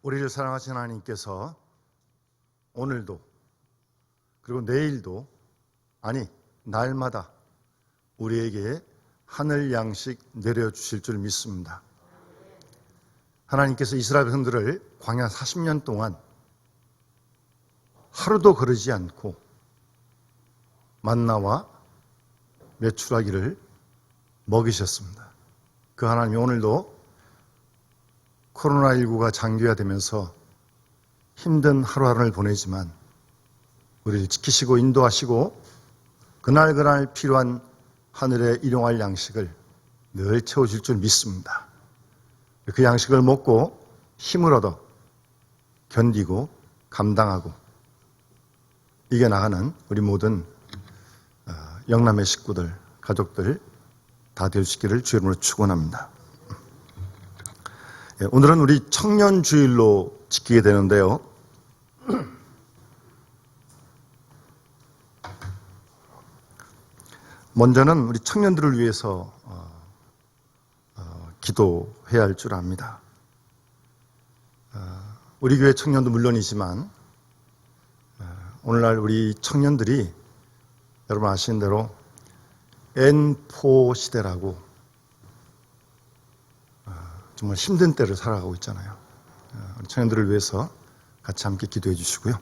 우리를 사랑하신 하나님께서 오늘도 그리고 내일도 아니 날마다 우리에게 하늘 양식 내려주실 줄 믿습니다. 하나님께서 이스라엘 백성들을 광야 40년 동안 하루도 거르지 않고 만나와 메추라기를 먹이셨습니다. 그 하나님이 오늘도 코로나19가 장기화되면서 힘든 하루하루를 보내지만 우리를 지키시고 인도하시고 그날 필요한 하늘에 일용할 양식을 늘 채워줄 줄 믿습니다. 그 양식을 먹고 힘을 얻어 견디고 감당하고 이겨나가는 우리 모든 영남의 식구들, 가족들 다 될 수 있기를 주의 이름으로 축원합니다. 오늘은 우리 청년주일로 지키게 되는데요. 먼저는 우리 청년들을 위해서 기도해야 할 줄 압니다. 우리 교회 청년도 물론이지만 오늘날 우리 청년들이 여러분 아시는 대로 N4 시대라고 정말 힘든 때를 살아가고 있잖아요. 우리 청년들을 위해서 같이 함께 기도해 주시고요.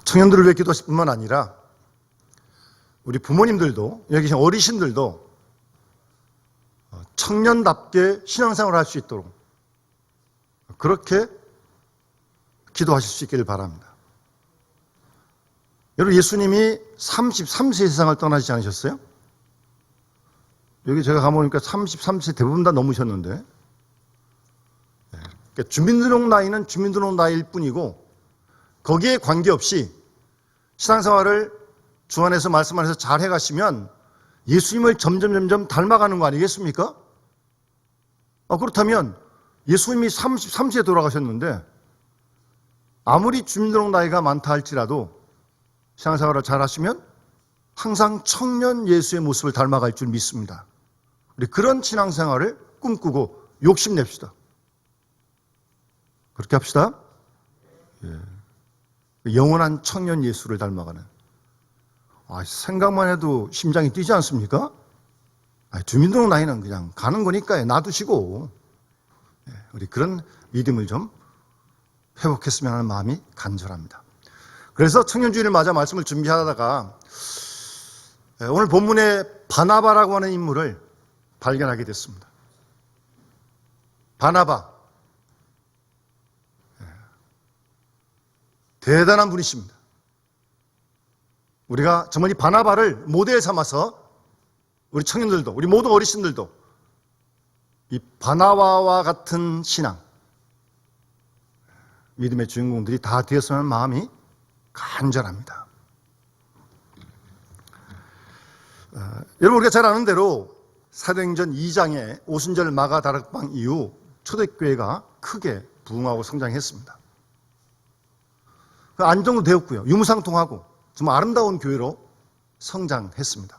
청년들을 위해 기도하실 뿐만 아니라 우리 부모님들도 여기 계신 어르신들도 청년답게 신앙생활을 할 수 있도록 그렇게 기도하실 수 있기를 바랍니다. 여러분 예수님이 33세 세상을 떠나지 않으셨어요? 여기 제가 가보니까 33세 대부분 다 넘으셨는데 그러니까 주민등록 나이는 주민등록 나이일 뿐이고 거기에 관계없이 신앙생활을 주 안에서 말씀 안에서 잘 해가시면 예수님을 점점 닮아가는 거 아니겠습니까? 그렇다면 예수님이 33세에 돌아가셨는데 아무리 주민등록 나이가 많다 할지라도 신앙생활을 잘 하시면 항상 청년 예수의 모습을 닮아갈 줄 믿습니다. 우리 그런 신앙생활을 꿈꾸고 욕심냅시다. 그렇게 합시다. 영원한 청년 예수를 닮아가는. 생각만 해도 심장이 뛰지 않습니까? 주민등록 나이는 그냥 가는 거니까 놔두시고 우리 그런 믿음을 좀 회복했으면 하는 마음이 간절합니다. 그래서 청년주일을 맞아 말씀을 준비하다가 오늘 본문에 바나바라고 하는 인물을 발견하게 됐습니다. 바나바 대단한 분이십니다. 우리가 정말 이 바나바를 모델 삼아서 우리 청년들도 우리 모든 어르신들도 이 바나바와 같은 신앙 믿음의 주인공들이 다 되었으면 하는 마음이 간절합니다. 여러분 우리가 잘 아는 대로 사도행전 2장의 오순절 마가 다락방 이후 초대교회가 크게 부흥하고 성장했습니다. 안정도 되었고요. 유무상통하고 정말 아름다운 교회로 성장했습니다.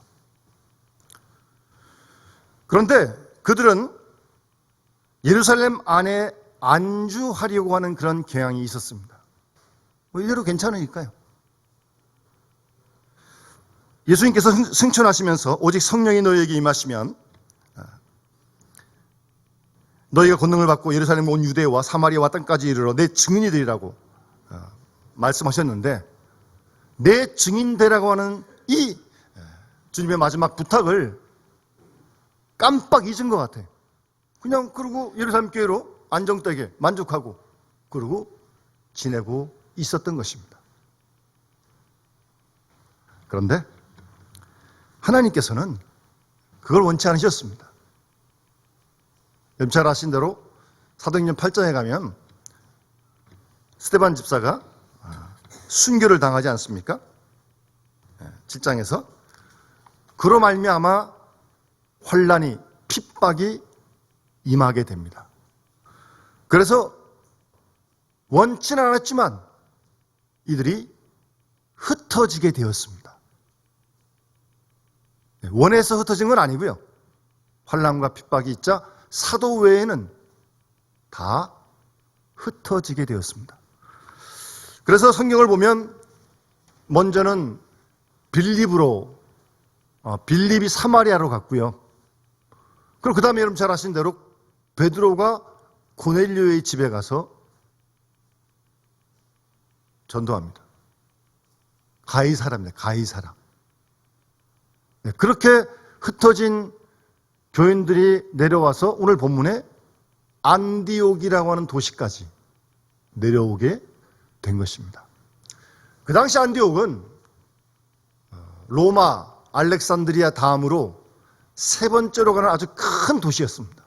그런데 그들은 예루살렘 안에 안주하려고 하는 그런 경향이 있었습니다. 이대로 괜찮으니까요. 예수님께서 승천하시면서 오직 성령이 너희에게 임하시면 너희가 권능을 받고 예루살렘 온 유대와 사마리아와 땅까지 이르러 내 증인이 되리라고 말씀하셨는데 내 증인 되라고 하는 이 주님의 마지막 부탁을 깜빡 잊은 것 같아요. 그냥 그러고 예루살렘 교회로 안정되게 만족하고 그러고 지내고 있었던 것입니다. 그런데 하나님께서는 그걸 원치 않으셨습니다. 잘 아신 대로 사도행전 8장에 가면 스데반 집사가 순교를 당하지 않습니까? 7장에서 그로 말미암아 환난이 핍박이 임하게 됩니다. 그래서 원치는 않았지만 이들이 흩어지게 되었습니다. 원해서 흩어진 건 아니고요. 환난과 핍박이 있자 사도 외에는 다 흩어지게 되었습니다. 그래서 성경을 보면 먼저는 빌립이 사마리아로 갔고요. 그리고 그 다음에 여러분 잘 아시는 대로 베드로가 고넬료의 집에 가서 전도합니다. 가이사라입니다. 가이사라. 네, 그렇게 흩어진 교인들이 내려와서 오늘 본문에 안디옥이라고 하는 도시까지 내려오게 된 것입니다. 그 당시 안디옥은 로마, 알렉산드리아 다음으로 세 번째로 가는 아주 큰 도시였습니다.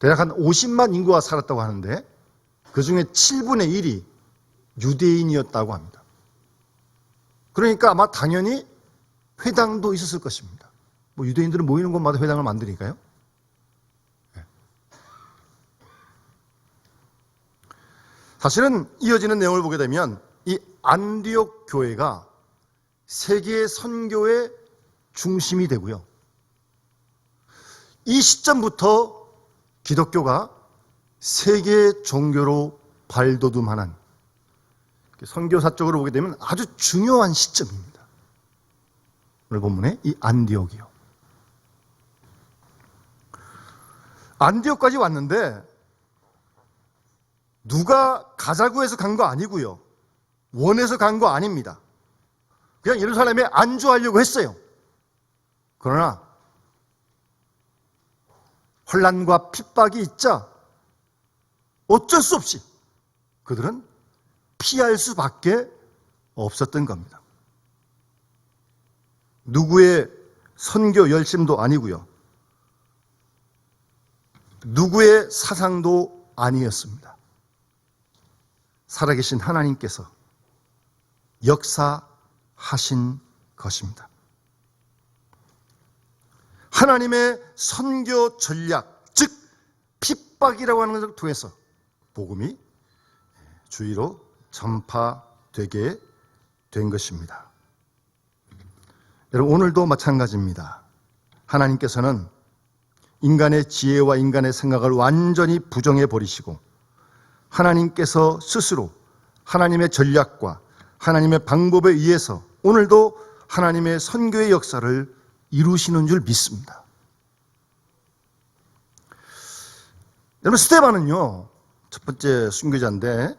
대략 한 50만 인구가 살았다고 하는데 그 중에 7분의 1이 유대인이었다고 합니다. 그러니까 아마 당연히 회당도 있었을 것입니다. 뭐 유대인들은 모이는 곳마다 회당을 만드니까요. 사실은 이어지는 내용을 보게 되면 이 안디옥 교회가 세계 선교의 중심이 되고요. 이 시점부터 기독교가 세계 종교로 발돋움하는 선교사적으로 보게 되면 아주 중요한 시점입니다. 오늘 본문에 이 안디옥이요. 안디옥까지 왔는데 누가 가자고 해서 간 거 아니고요. 원해서 간 거 아닙니다. 그냥 예루살렘에 안주하려고 했어요. 그러나 혼란과 핍박이 있자 어쩔 수 없이 그들은 피할 수밖에 없었던 겁니다. 누구의 선교 열심도 아니고요. 누구의 사상도 아니었습니다. 살아계신 하나님께서 역사하신 것입니다. 하나님의 선교 전략, 즉 핍박이라고 하는 것을 통해서 복음이 주위로 전파되게 된 것입니다. 여러분, 오늘도 마찬가지입니다. 하나님께서는 인간의 지혜와 인간의 생각을 완전히 부정해 버리시고 하나님께서 스스로 하나님의 전략과 하나님의 방법에 의해서 오늘도 하나님의 선교의 역사를 이루시는 줄 믿습니다. 여러분, 스데반은요, 첫 번째 순교자인데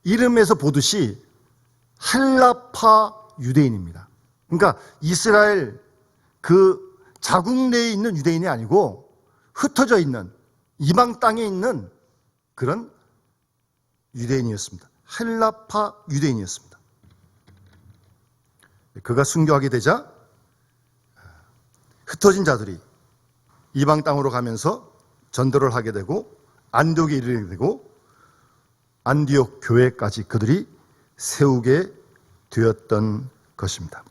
이름에서 보듯이 헬라파 유대인입니다. 그러니까 이스라엘 그 자국 내에 있는 유대인이 아니고 흩어져 있는 이방 땅에 있는 그런 유대인이었습니다. 헬라파 유대인이었습니다. 그가 순교하게 되자 흩어진 자들이 이방 땅으로 가면서 전도를 하게 되고 안디옥에 이르게 되고 안디옥 교회까지 그들이 세우게 되었던 것입니다.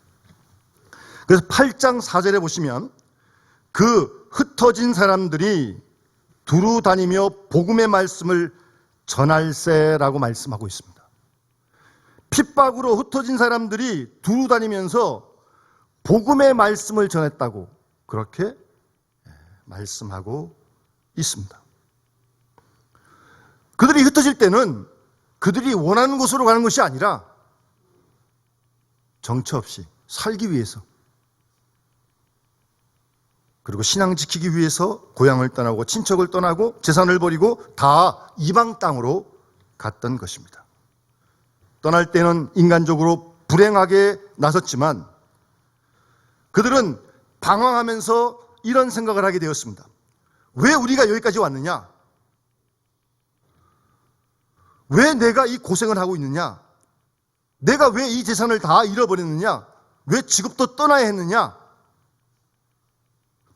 그래서 8장 4절에 보시면 그 흩어진 사람들이 두루 다니며 복음의 말씀을 전할세라고 말씀하고 있습니다. 핍박으로 흩어진 사람들이 두루 다니면서 복음의 말씀을 전했다고 그렇게 말씀하고 있습니다. 그들이 흩어질 때는 그들이 원하는 곳으로 가는 것이 아니라 정처 없이 살기 위해서 그리고 신앙 지키기 위해서 고향을 떠나고 친척을 떠나고 재산을 버리고 다 이방 땅으로 갔던 것입니다. 떠날 때는 인간적으로 불행하게 나섰지만 그들은 방황하면서 이런 생각을 하게 되었습니다. 왜 우리가 여기까지 왔느냐? 왜 내가 이 고생을 하고 있느냐? 내가 왜 이 재산을 다 잃어버렸느냐? 왜 직업도 떠나야 했느냐?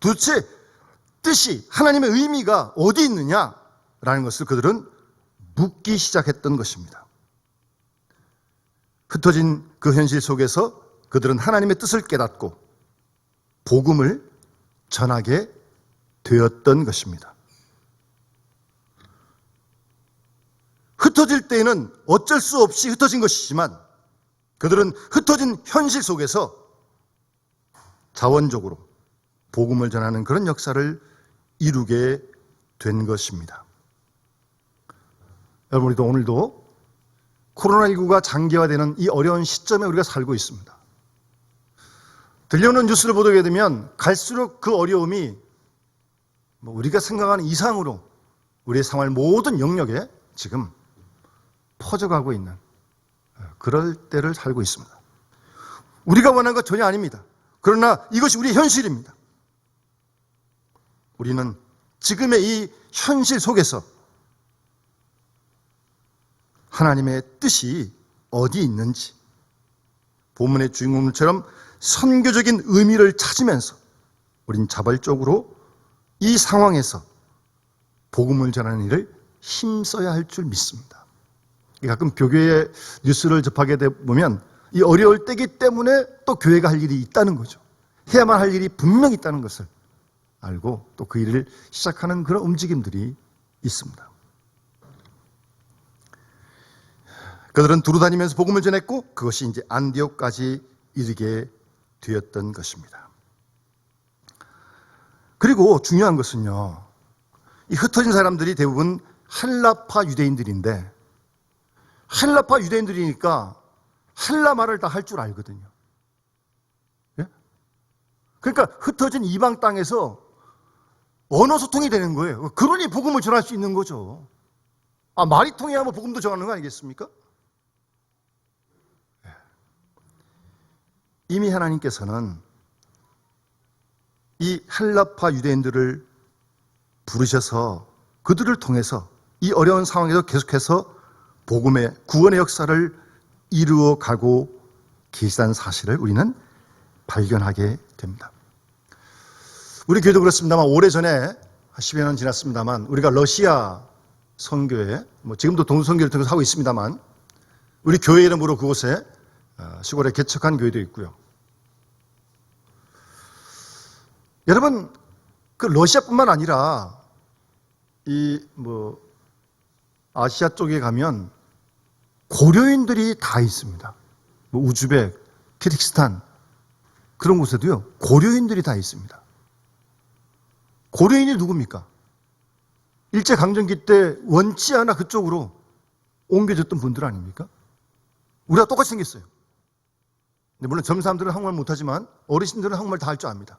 도대체 뜻이, 하나님의 의미가 어디 있느냐라는 것을 그들은 묻기 시작했던 것입니다. 흩어진 그 현실 속에서 그들은 하나님의 뜻을 깨닫고 복음을 전하게 되었던 것입니다. 흩어질 때에는 어쩔 수 없이 흩어진 것이지만 그들은 흩어진 현실 속에서 자원적으로 복음을 전하는 그런 역사를 이루게 된 것입니다. 여러분, 우리도 오늘도 코로나19가 장기화되는 이 어려운 시점에 우리가 살고 있습니다. 들려오는 뉴스를 보게 되면 갈수록 그 어려움이 우리가 생각하는 이상으로 우리의 생활 모든 영역에 지금 퍼져가고 있는 그럴 때를 살고 있습니다. 우리가 원하는 것 전혀 아닙니다. 그러나 이것이 우리의 현실입니다. 우리는 지금의 이 현실 속에서 하나님의 뜻이 어디 있는지 본문의 주인공처럼 선교적인 의미를 찾으면서 우린 자발적으로 이 상황에서 복음을 전하는 일을 힘써야 할 줄 믿습니다. 가끔 교회의 뉴스를 접하게 보면 이 어려울 때이기 때문에 또 교회가 할 일이 있다는 거죠. 해야만 할 일이 분명히 있다는 것을 알고 또 그 일을 시작하는 그런 움직임들이 있습니다. 그들은 두루 다니면서 복음을 전했고 그것이 이제 안디옥까지 이르게 되었던 것입니다. 그리고 중요한 것은요, 이 흩어진 사람들이 대부분 헬라파 유대인들인데 헬라파 유대인들이니까 헬라 말을 다 할 줄 알거든요. 예? 그러니까 흩어진 이방 땅에서 언어 소통이 되는 거예요. 그러니 복음을 전할 수 있는 거죠. 말이 통해야 복음도 전하는 거 아니겠습니까? 이미 하나님께서는 이 헬라파 유대인들을 부르셔서 그들을 통해서 이 어려운 상황에서 계속해서 복음의 구원의 역사를 이루어 가고 계시다는 사실을 우리는 발견하게 됩니다. 우리 교회도 그렇습니다만 오래전에 10여 년 지났습니다만 우리가 러시아 선교회 지금도 동선교를 통해서 하고 있습니다만 우리 교회 이름으로 그곳에 시골에 개척한 교회도 있고요. 여러분, 그 러시아뿐만 아니라 아시아 쪽에 가면 고려인들이 다 있습니다. 우즈벡, 키르기스탄 그런 곳에도요 고려인들이 다 있습니다. 고려인이 누굽니까? 일제강점기 때 원치 않아 그쪽으로 옮겨졌던 분들 아닙니까? 우리가 똑같이 생겼어요. 물론 젊은 사람들은 한국말 못하지만 어르신들은 한국말 다 할 줄 압니다.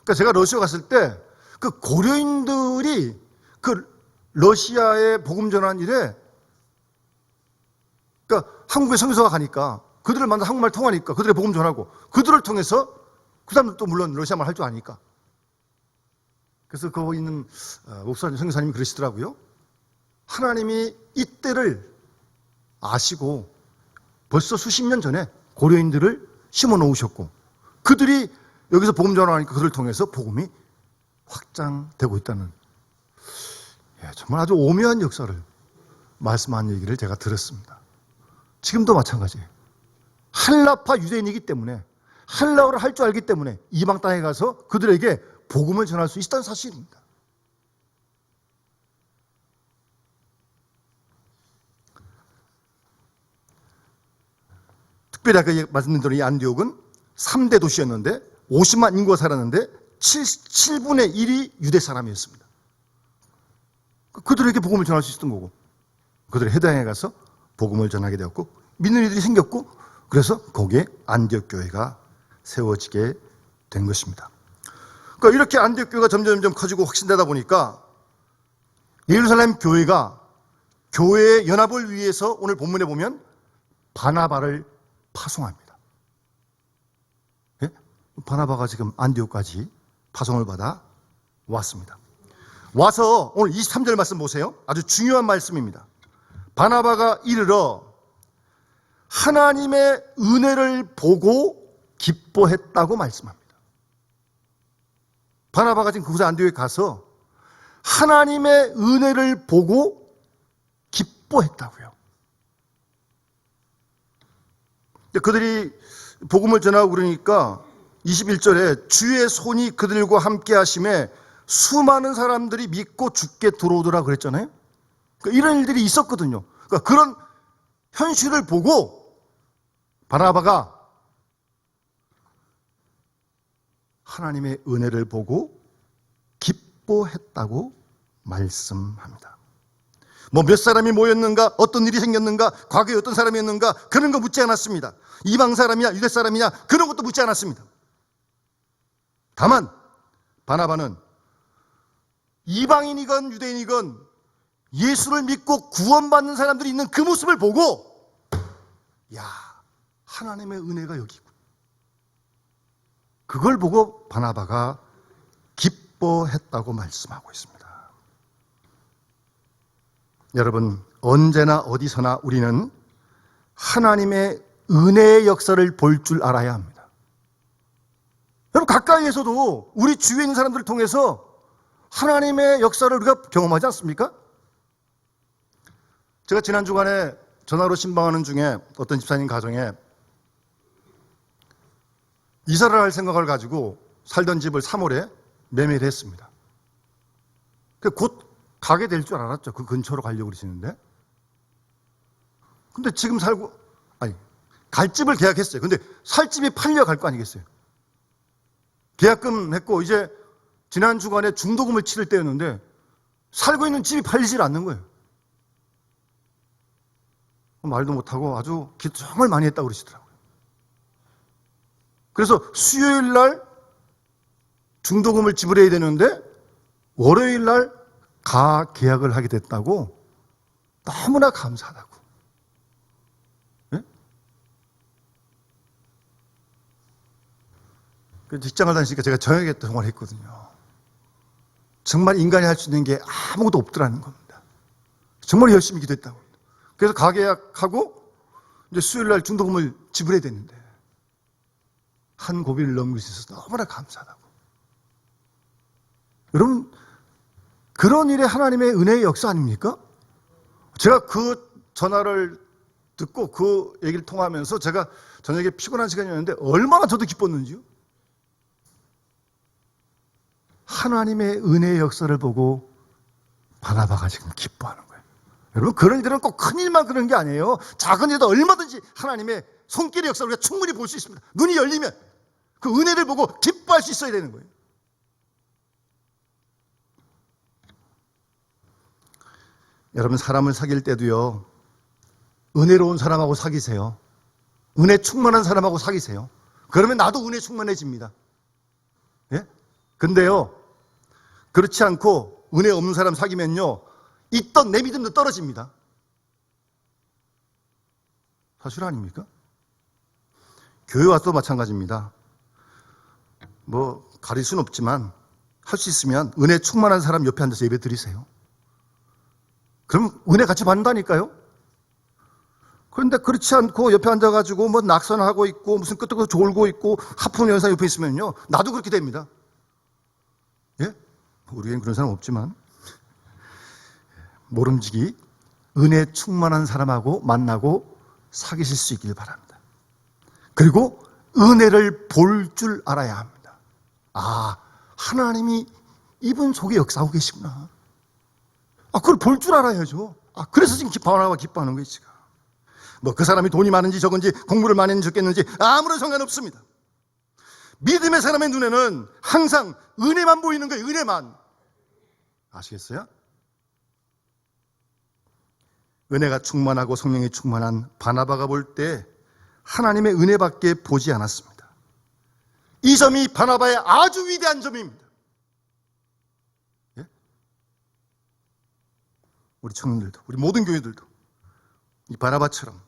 그러니까 제가 러시아 갔을 때 그 고려인들이 그 러시아에 복음 전하는 일에 그러니까 한국에 선교사가 가니까 그들을 만나 한국말 통하니까 그들의 복음 전하고 그들을 통해서 그 사람들도 물론 러시아 말 할 줄 아니까 그래서 거기 있는 목사님, 선교사님이 그러시더라고요. 하나님이 이 때를 아시고 벌써 수십 년 전에 고려인들을 심어 놓으셨고 그들이 여기서 복음 전하니까 그들을 통해서 복음이 확장되고 있다는 정말 아주 오묘한 역사를 말씀한 얘기를 제가 들었습니다. 지금도 마찬가지예요. 헬라파 유대인이기 때문에 헬라어를 할 줄 알기 때문에 이방 땅에 가서 그들에게 복음을 전할 수 있다는 사실입니다. 특별히 아까 말씀드린 이 안디옥은 3대 도시였는데 50만 인구가 살았는데 7분의 1이 유대 사람이었습니다. 그들에게 복음을 전할 수 있었던 거고 그들의 해당에 가서 복음을 전하게 되었고 믿는 이들이 생겼고 그래서 거기에 안디옥 교회가 세워지게 된 것입니다. 그러니까 이렇게 안디옥 교회가 점점 커지고 확신되다 보니까 예루살렘 교회가 교회의 연합을 위해서 오늘 본문에 보면 바나바를 파송합니다. 예? 바나바가 지금 안디옥까지 파송을 받아 왔습니다. 와서 오늘 23절 말씀 보세요. 아주 중요한 말씀입니다. 바나바가 이르러 하나님의 은혜를 보고 기뻐했다고 말씀합니다. 바나바가 지금 그곳에 안디옥에 가서 하나님의 은혜를 보고 기뻐했다고요. 그들이 복음을 전하고 그러니까 21절에 주의 손이 그들과 함께 하심에 수많은 사람들이 믿고 죽게 들어오더라 그랬잖아요. 그러니까 이런 일들이 있었거든요. 그러니까 그런 현실을 보고 바나바가 하나님의 은혜를 보고 기뻐했다고 말씀합니다. 뭐 몇 사람이 모였는가, 어떤 일이 생겼는가, 과거에 어떤 사람이었는가, 그런 거 묻지 않았습니다. 이방 사람이냐 유대 사람이냐 그런 것도 묻지 않았습니다. 다만 바나바는 이방인이건 유대인이건 예수를 믿고 구원받는 사람들이 있는 그 모습을 보고, 야, 하나님의 은혜가 여기 있군. 그걸 보고 바나바가 기뻐했다고 말씀하고 있습니다. 여러분, 언제나 어디서나 우리는 하나님의 은혜의 역사를 볼 줄 알아야 합니다. 여러분, 가까이에서도 우리 주위에 있는 사람들을 통해서 하나님의 역사를 우리가 경험하지 않습니까? 제가 지난 주간에 전화로 신방하는 중에 어떤 집사님 가정에 이사를 할 생각을 가지고 살던 집을 3월에 매매를 했습니다. 곧 가게 될 줄 알았죠. 그 근처로 가려고 그러시는데. 근데 지금 갈 집을 계약했어요. 근데 살 집이 팔려 갈 거 아니겠어요. 계약금 했고 이제 지난 주간에 중도금을 치를 때였는데 살고 있는 집이 팔리질 않는 거예요. 말도 못하고 아주 기도 정말 많이 했다고 그러시더라고요. 그래서 수요일 날 중도금을 지불해야 되는데 월요일 날 계약을 하게 됐다고 너무나 감사하다고. 네? 직장을 다니시니까 제가 저녁에 통화를 했거든요. 정말 인간이 할 수 있는 게 아무것도 없더라는 겁니다. 정말 열심히 기도했다고. 그래서 가계약하고 이제 수요일 날 중도금을 지불해야 되는데 한 고비를 넘길 수 있어서 너무나 감사하다고. 여러분, 그런 일에 하나님의 은혜의 역사 아닙니까? 제가 그 전화를 듣고 그 얘기를 통하면서 제가 저녁에 피곤한 시간이었는데 얼마나 저도 기뻤는지요. 하나님의 은혜의 역사를 보고 바나바가 지금 기뻐하는 거예요. 여러분, 그런 일은 꼭 큰 일만 그런 게 아니에요. 작은 일도 얼마든지 하나님의 손길의 역사를 우리가 충분히 볼 수 있습니다. 눈이 열리면 그 은혜를 보고 기뻐할 수 있어야 되는 거예요. 여러분, 사람을 사귈 때도요, 은혜로운 사람하고 사귀세요. 은혜 충만한 사람하고 사귀세요. 그러면 나도 은혜 충만해집니다. 예? 근데요, 그렇지 않고 은혜 없는 사람 사귀면요, 있던 내 믿음도 떨어집니다. 사실 아닙니까? 교회 와서도 마찬가지입니다. 뭐 가릴 수는 없지만 할 수 있으면 은혜 충만한 사람 옆에 앉아서 예배 드리세요. 그럼 은혜 같이 받는다니까요. 그런데 그렇지 않고 옆에 앉아가지고 뭐 낙선하고 있고 무슨 끄떡끄떡 졸고 있고 하품하는 여사 옆에 있으면요, 나도 그렇게 됩니다. 예? 우리에겐 그런 사람 없지만 모름지기 은혜 충만한 사람하고 만나고 사귀실 수 있길 바랍니다. 그리고 은혜를 볼 줄 알아야 합니다. 아, 하나님이 이분 속에 역사하고 계시구나. 그걸 볼 줄 알아야죠. 그래서 지금 바나바가 기뻐하는 거예요, 지금. 뭐 그 사람이 돈이 많은지 적은지 공부를 많이 했는지 적겠는지 아무런 상관없습니다. 믿음의 사람의 눈에는 항상 은혜만 보이는 거예요, 은혜만. 아시겠어요? 은혜가 충만하고 성령이 충만한 바나바가 볼 때 하나님의 은혜밖에 보지 않았습니다. 이 점이 바나바의 아주 위대한 점입니다. 예? 우리 청년들도, 우리 모든 교회들도 이 바나바처럼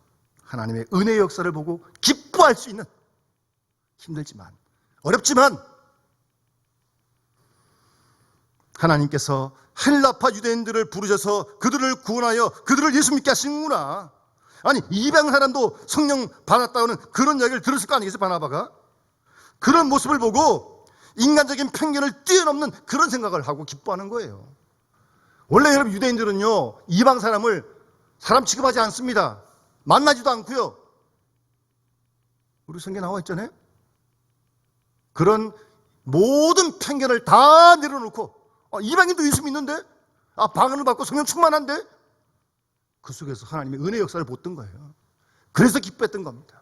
하나님의 은혜의 역사를 보고 기뻐할 수 있는, 힘들지만 어렵지만 하나님께서 헬라파 유대인들을 부르셔서 그들을 구원하여 그들을 예수 믿게 하시는구나. 아니, 이방 사람도 성령 받았다는 그런 이야기를 들었을 거 아니겠어요, 바나바가? 그런 모습을 보고 인간적인 편견을 뛰어넘는 그런 생각을 하고 기뻐하는 거예요. 원래 여러분, 유대인들은요, 이방 사람을 사람 취급하지 않습니다. 만나지도 않고요. 우리 성경에 나와 있잖아요. 그런 모든 편견을 다 내려놓고, 이방인도 예수 믿는데? 방언을 받고 성령 충만한데? 그 속에서 하나님의 은혜 역사를 보던 거예요. 그래서 기뻐했던 겁니다.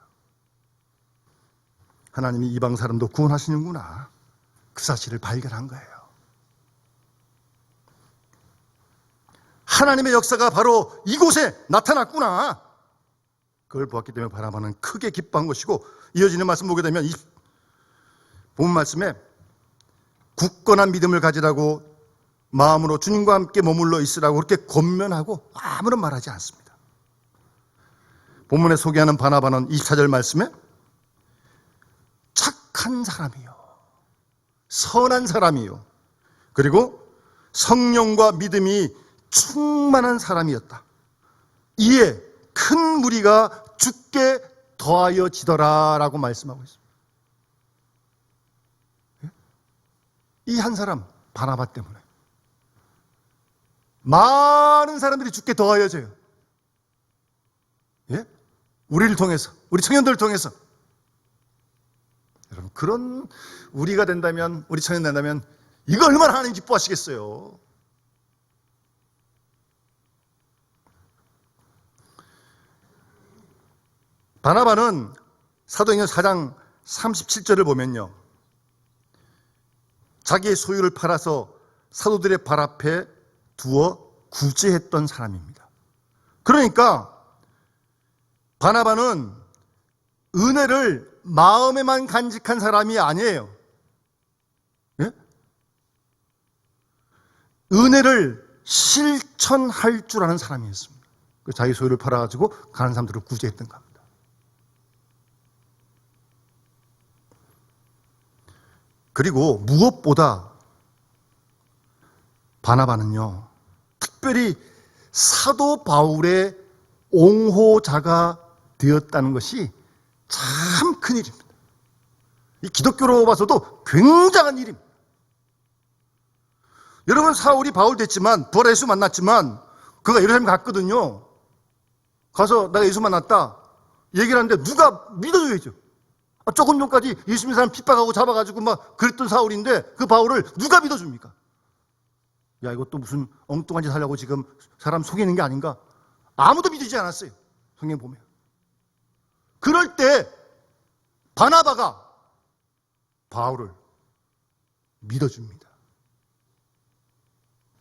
하나님이 이방 사람도 구원하시는구나. 그 사실을 발견한 거예요. 하나님의 역사가 바로 이곳에 나타났구나. 그걸 보았기 때문에 바나바는 크게 기뻐한 것이고, 이어지는 말씀 보게 되면 이 본 말씀에 굳건한 믿음을 가지라고, 마음으로 주님과 함께 머물러 있으라고 그렇게 권면하고 아무런 말하지 않습니다. 본문에 소개하는 바나바는 24절 말씀에 착한 사람이요, 선한 사람이요, 그리고 성령과 믿음이 충만한 사람이었다. 이에 큰 무리가 주께 더하여지더라 라고 말씀하고 있습니다. 이 한 사람 바나바 때문에 많은 사람들이 주께 더하여져요. 예? 우리를 통해서, 우리 청년들을 통해서. 여러분, 그런 우리가 된다면, 우리 청년 된다면 이거 얼마나 하나님 기뻐하시겠어요. 바나바는 사도행전 4장 37절을 보면요, 자기의 소유를 팔아서 사도들의 발 앞에 두어 구제했던 사람입니다. 그러니까 바나바는 은혜를 마음에만 간직한 사람이 아니에요. 예? 은혜를 실천할 줄 아는 사람이었습니다. 자기 소유를 팔아가지고 가난한 사람들을 구제했던 겁니다. 그리고 무엇보다 바나바는요, 특별히 사도 바울의 옹호자가 되었다는 것이 참 큰일입니다. 이 기독교로 봐서도 굉장한 일입니다. 여러분, 사울이 바울 됐지만, 부활의 예수 만났지만, 그가 예루살렘 갔거든요. 가서 내가 예수 만났다 얘기를 하는데 누가 믿어줘야죠. 조금 전까지 예수 믿는 사람 핍박하고 잡아가지고 막 그랬던 사울인데 그 바울을 누가 믿어줍니까? 야, 이것도 무슨 엉뚱한 짓 하려고 지금 사람 속이는 게 아닌가? 아무도 믿지 않았어요. 성경 보면. 그럴 때 바나바가 바울을 믿어줍니다.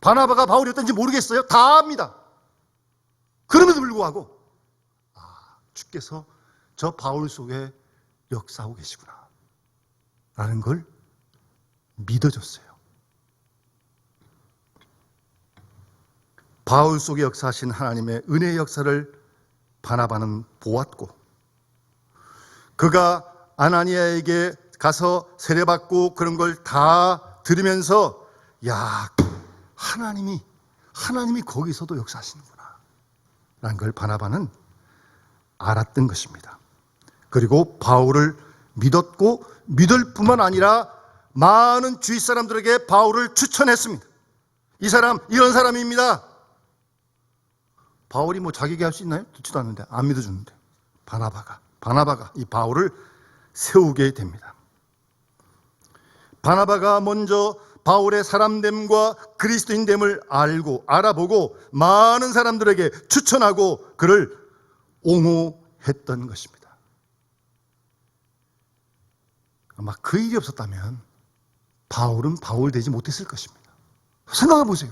바나바가 바울이 어떤지 모르겠어요? 다 압니다. 그럼에도 불구하고 주께서 저 바울 속에 역사하고 계시구나 라는 걸 믿어줬어요. 바울 속에 역사하신 하나님의 은혜의 역사를 바나바는 보았고, 그가 아나니아에게 가서 세례받고 그런 걸 다 들으면서, 야, 하나님이 거기서도 역사하시는구나 라는 걸 바나바는 알았던 것입니다. 그리고 바울을 믿었고, 믿을 뿐만 아니라 많은 주위 사람들에게 바울을 추천했습니다. 이 사람 이런 사람입니다. 바울이 뭐 자기 얘기할 수 있나요? 듣지도 않는데, 안 믿어주는데 바나바가 이 바울을 세우게 됩니다. 바나바가 먼저 바울의 사람됨과 그리스도인됨을 알아보고 많은 사람들에게 추천하고 그를 옹호했던 것입니다. 아마 그 일이 없었다면 바울은 바울 되지 못했을 것입니다. 생각해 보세요.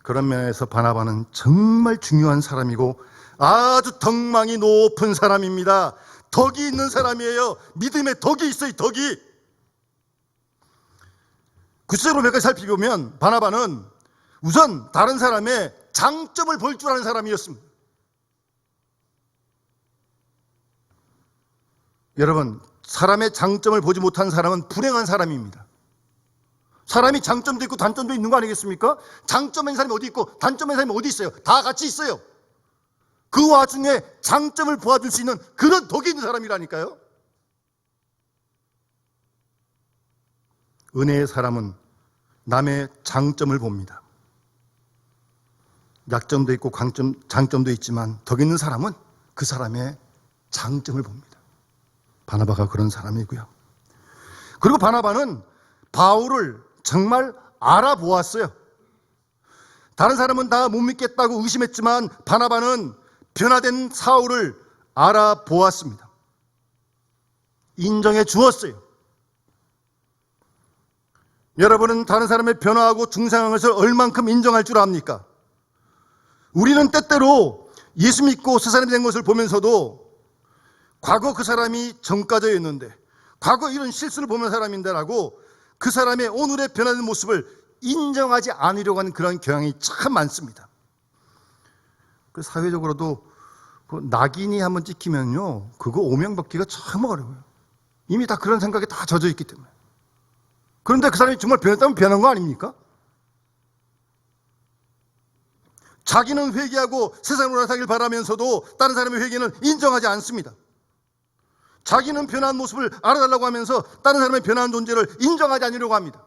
그런 면에서 바나바는 정말 중요한 사람이고 아주 덕망이 높은 사람입니다. 덕이 있는 사람이에요. 믿음에 덕이 있어요. 덕이. 구체적으로 몇 가지 살펴보면 바나바는 우선 다른 사람의 장점을 볼 줄 아는 사람이었습니다. 여러분, 사람의 장점을 보지 못한 사람은 불행한 사람입니다. 사람이 장점도 있고 단점도 있는 거 아니겠습니까? 장점인 사람이 어디 있고 단점인 사람이 어디 있어요? 다 같이 있어요. 그 와중에 장점을 보아줄 수 있는 그런 덕이 있는 사람이라니까요. 은혜의 사람은 남의 장점을 봅니다. 약점도 있고 장점도 있지만 덕 있는 사람은 그 사람의 장점을 봅니다. 바나바가 그런 사람이고요. 그리고 바나바는 바울을 정말 알아보았어요. 다른 사람은 다 못 믿겠다고 의심했지만 바나바는 변화된 사울을 알아보았습니다. 인정해 주었어요. 여러분은 다른 사람의 변화하고 중생한 것을 얼만큼 인정할 줄 압니까? 우리는 때때로 예수 믿고 새 사람이 된 것을 보면서도 과거 그 사람이 정가져였는데, 과거 이런 실수를 보는 사람인데라고 그 사람의 오늘의 변화된 모습을 인정하지 않으려고 하는 그런 경향이 참 많습니다. 그 사회적으로도 그 낙인이 한번 찍히면요, 그거 오명받기가 참 어려워요. 이미 다 그런 생각에 다 젖어 있기 때문에. 그런데 그 사람이 정말 변했다면 변한 거 아닙니까? 자기는 회개하고 세상으로 사길 바라면서도 다른 사람의 회개는 인정하지 않습니다. 자기는 변한 모습을 알아달라고 하면서 다른 사람의 변한 존재를 인정하지 않으려고 합니다.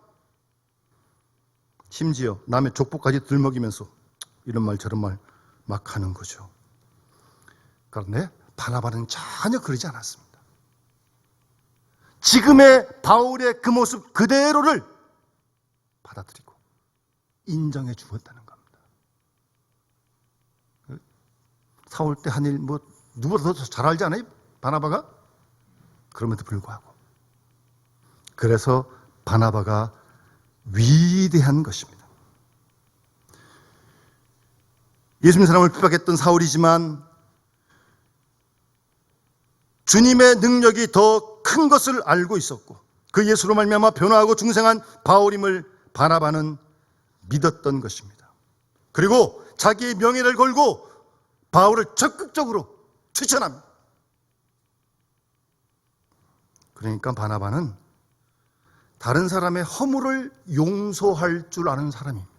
심지어 남의 족보까지 들먹이면서 이런 말 저런 말 막 하는 거죠. 그런데 바나바는 전혀 그러지 않았습니다. 지금의 바울의 그 모습 그대로를 받아들이고 인정해 주었다는 겁니다. 사울 때 한 일 뭐 누구보다 더 잘 알지 않아요? 바나바가? 그럼에도 불구하고. 그래서 바나바가 위대한 것입니다. 예수님 사람을 핍박했던 사울이지만 주님의 능력이 더 큰 것을 알고 있었고 그 예수로 말미암아 변화하고 중생한 바울임을 바나바는 믿었던 것입니다. 그리고 자기의 명예를 걸고 바울을 적극적으로 추천합니다. 그러니까 바나바는 다른 사람의 허물을 용서할 줄 아는 사람입니다.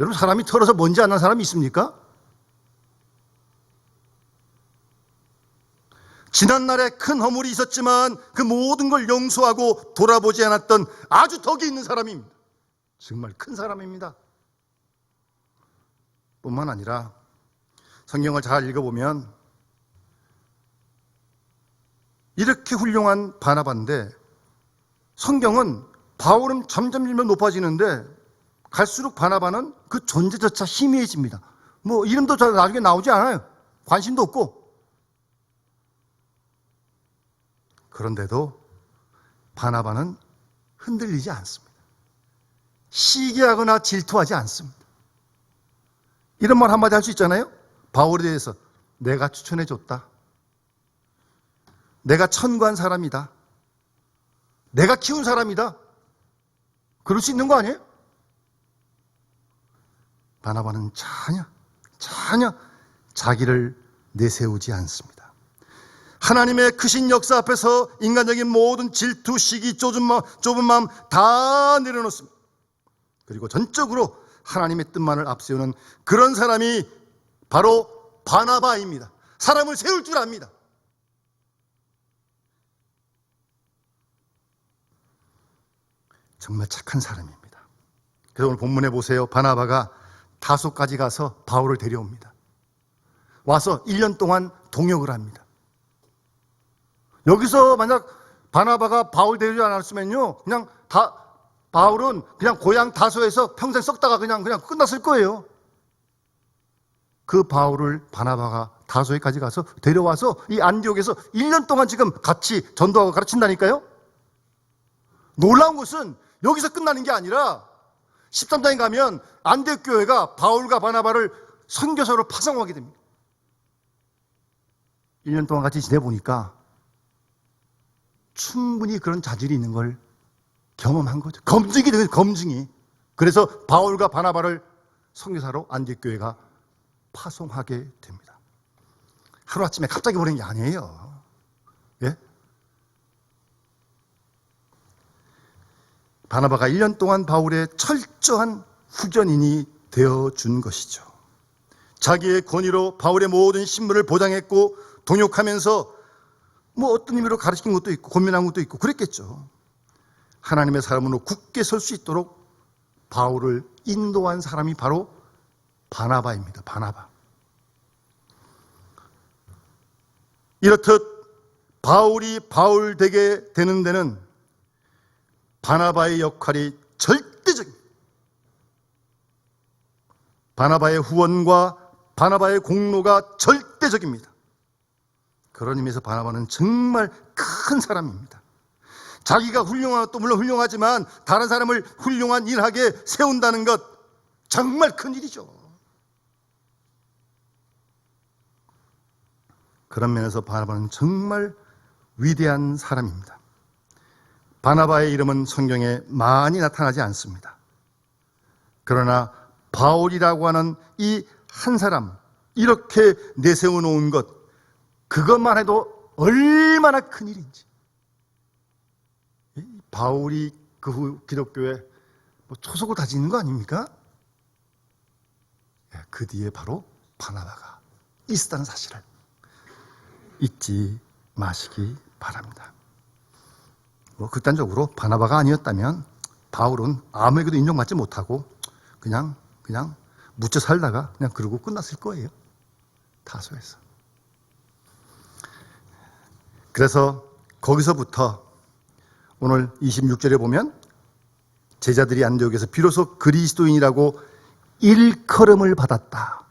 여러분, 사람이 털어서 먼지 안 난 사람이 있습니까? 지난날에 큰 허물이 있었지만 그 모든 걸 용서하고 돌아보지 않았던 아주 덕이 있는 사람입니다. 정말 큰 사람입니다. 뿐만 아니라 성경을 잘 읽어보면 이렇게 훌륭한 바나바인데 성경은 바울은 점점 높아지는데 갈수록 바나바는 그 존재조차 희미해집니다. 뭐 이름도 잘 나중에 나오지 않아요. 관심도 없고. 그런데도 바나바는 흔들리지 않습니다. 시기하거나 질투하지 않습니다. 이런 말 한마디 할 수 있잖아요. 바울에 대해서 내가 추천해 줬다. 내가 천구한 사람이다. 내가 키운 사람이다. 그럴 수 있는 거 아니에요? 바나바는 전혀 자기를 내세우지 않습니다. 하나님의 크신 역사 앞에서 인간적인 모든 질투, 시기, 좁은 마음 다 내려놓습니다. 그리고 전적으로 하나님의 뜻만을 앞세우는 그런 사람이 바로 바나바입니다. 사람을 세울 줄 압니다. 정말 착한 사람입니다. 그래서 오늘 본문에 보세요. 바나바가 다소까지 가서 바울을 데려옵니다. 와서 1년 동안 동역을 합니다. 여기서 만약 바나바가 바울 데려오지 않았으면요, 그냥 바울은 그냥 고향 다소에서 평생 썩다가 그냥 끝났을 거예요. 그 바울을 바나바가 다소에까지 가서 데려와서 이 안디옥에서 1년 동안 지금 같이 전도하고 가르친다니까요. 놀라운 것은 여기서 끝나는 게 아니라 13장에 가면 안디옥 교회가 바울과 바나바를 선교사로 파송하게 됩니다. 1년 동안 같이 지내보니까 충분히 그런 자질이 있는 걸 경험한 거죠. 검증이 되는 검증이. 그래서 바울과 바나바를 선교사로 안디옥 교회가 파송하게 됩니다. 하루아침에 갑자기 보낸 게 아니에요. 예? 바나바가 1년 동안 바울의 철저한 후견인이 되어준 것이죠. 자기의 권위로 바울의 모든 신분을 보장했고 동역하면서 뭐 어떤 의미로 가르친 것도 있고 고민한 것도 있고 그랬겠죠. 하나님의 사람으로 굳게 설 수 있도록 바울을 인도한 사람이 바로 바나바입니다. 바나바. 이렇듯 바울이 바울 되게 되는 데는 바나바의 역할이 절대적입니다. 바나바의 후원과 바나바의 공로가 절대적입니다. 그런 의미에서 바나바는 정말 큰 사람입니다. 자기가 훌륭한 것도 물론 훌륭하지만 다른 사람을 훌륭한 일하게 세운다는 것, 정말 큰일이죠. 그런 면에서 바나바는 정말 위대한 사람입니다. 바나바의 이름은 성경에 많이 나타나지 않습니다. 그러나 바울이라고 하는 이 한 사람, 이렇게 내세워 놓은 것, 그것만 해도 얼마나 큰일인지. 바울이 그 후 기독교에 초석을 다지는 거 아닙니까? 그 뒤에 바로 바나바가 있었다는 사실을 잊지 마시기 바랍니다. 극단적으로 바나바가 아니었다면 바울은 아무에게도 인정받지 못하고 그냥 묻혀 살다가 그냥 그러고 끝났을 거예요. 타소에서. 그래서 거기서부터 오늘 26절에 보면 제자들이 안디옥에서 비로소 그리스도인이라고 일컬음을 받았다.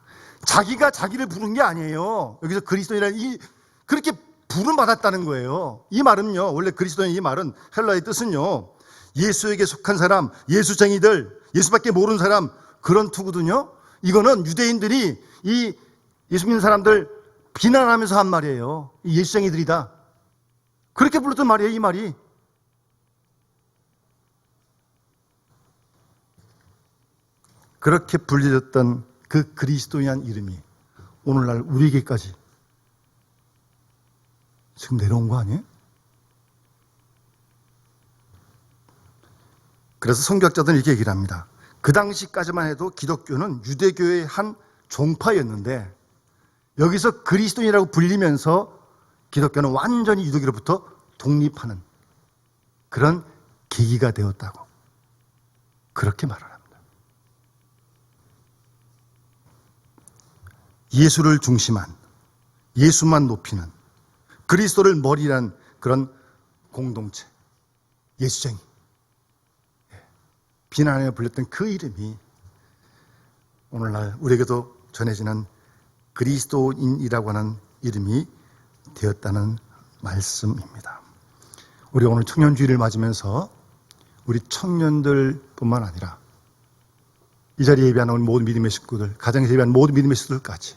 자기가 자기를 부른 게 아니에요. 여기서 그리스도인이라는 그렇게 부름 받았다는 거예요. 이 말은요, 원래 그리스도인 이 말은 헬라의 뜻은요, 예수에게 속한 사람, 예수쟁이들, 예수밖에 모르는 사람, 그런 투구든요. 이거는 유대인들이 이 예수 믿는 사람들 비난하면서 한 말이에요. 이 예수쟁이들이다. 그렇게 불렀던 말이에요, 이 말이. 그렇게 불려졌던 그 그리스도인이라는 이름이 오늘날 우리에게까지 지금 내려온 거 아니에요? 그래서 성경학자들은 이렇게 얘기를 합니다. 그 당시까지만 해도 기독교는 유대교의 한 종파였는데 여기서 그리스도인이라고 불리면서 기독교는 완전히 유대교로부터 독립하는 그런 계기가 되었다고 그렇게 말을 합니다. 예수를 중심한, 예수만 높이는, 그리스도를 머리란 그런 공동체, 예수쟁이, 비난하며 불렸던 그 이름이 오늘날 우리에게도 전해지는 그리스도인이라고 하는 이름이 되었다는 말씀입니다. 우리 오늘 청년주의를 맞으면서 우리 청년들뿐만 아니라 이 자리에 예배하는 우리 모든 믿음의 식구들, 가정에서 예배하는 모든 믿음의 식구들까지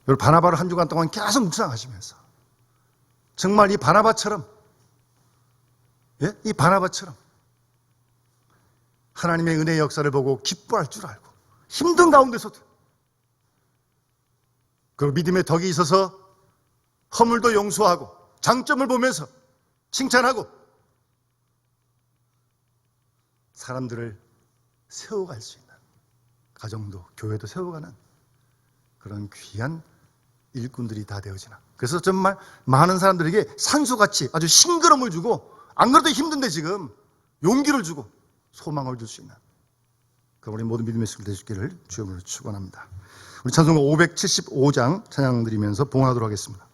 여러분 바나바를 한 주간 동안 계속 묵상하시면서 정말 이 바나바처럼 이 바나바처럼 하나님의 은혜의 역사를 보고 기뻐할 줄 알고 힘든 가운데서도 그리고 믿음의 덕이 있어서 허물도 용서하고 장점을 보면서 칭찬하고 사람들을 세워갈 수 있는 가정도 교회도 세워가는 그런 귀한 일꾼들이 다 되어지나. 그래서 정말 많은 사람들에게 산소같이 아주 싱그러움을 주고 안 그래도 힘든데 지금 용기를 주고 소망을 줄 수 있는 그럼 우리 모든 믿음의 식구들 되시기를 주님으로 축원합니다. 우리 찬송가 575장 찬양 드리면서 봉헌하도록 하겠습니다.